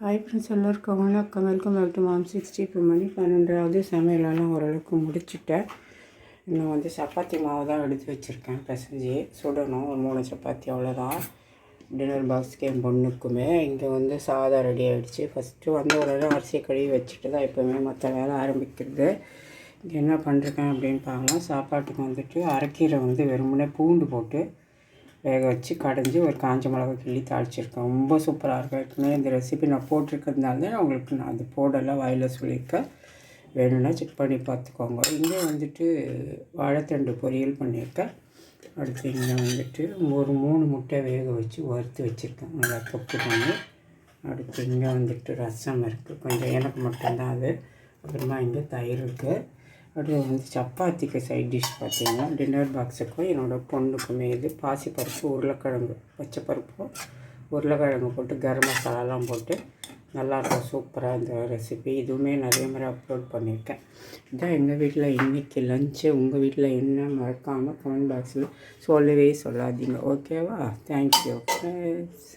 Hi friends, எல்லோருக்கும் வணக்கம். Welcome back to மாம் 62 மணி 12 சமையலெல்லாம் ஓரளவுக்கு முடிச்சுட்டேன். இன்னும் சப்பாத்தி மாவு தான் எடுத்து வச்சுருக்கேன். பிசைஞ்சு சுடணும். ஒரு 3 சப்பாத்தி அவ்வளோதான். டின்னர் பாக்ஸ்க்கு என் பொண்ணுக்குமே. இங்கே சாதம் ரெடி ஆகிடுச்சு. ஃபஸ்ட்டு ஒரு அரிசியை கழுவி வச்சுட்டு தான் எப்போவுமே மற்ற வேலை ஆரம்பிக்கிறது. இங்கே என்ன பண்ணுறேன் அப்படின்னு பார்க்கலாம். சாப்பாட்டுக்கு அரைக்கீரை வெறுமனே பூண்டு போட்டு வேக வச்சு கடைஞ்சி ஒரு காஞ்ச மிளகா கிள்ளி தாளிச்சிருக்கேன். ரொம்ப சூப்பராக இருக்கும். ஏற்கனவே இந்த ரெசிபி நான் போட்டிருக்கிறதுனால தான் உங்களுக்கு நான் அது போடலாம் வாயில் சொல்லியிருக்கேன். வேணும்னா செக் பண்ணி பார்த்துக்கோங்க. இங்கே வாழைத்தண்டு பொரியல் பண்ணியிருக்கேன். அடுத்து இங்கே ஒரு 3 முட்டை வேக வச்சு வறுத்து வச்சுருக்கேன். நல்லா தொக்கு பண்ணி. அடுத்து இங்கே ரசம் இருக்குது. கொஞ்சம் எனக்கு மட்டும்தான் அது. அப்புறமா இங்கே தயிர் இருக்குது. அடுத்து சப்பாத்திக்கு சைட் டிஷ் பார்த்திங்கன்னா டின்னர் பாக்ஸுக்கும் என்னோடய பொண்ணுக்குமே இது பாசிப்பருப்பு உருளைக்கிழங்கு பச்சைப்பருப்பு உருளைக்கிழங்கு போட்டு கரம் மசாலாலாம் போட்டு நல்லாயிருக்கும். சூப்பராக இந்த ரெசிபி. இதுவுமே நிறைய முறை அப்லோட் பண்ணியிருக்கேன். இதான் எங்கள் வீட்டில் இன்றைக்கி லஞ்சு. உங்கள் வீட்டில் என்ன மறக்காமல் கமெண்ட் பாக்ஸில் சொல்லவே சொல்லாதீங்க. ஓகேவா? Thank you friends.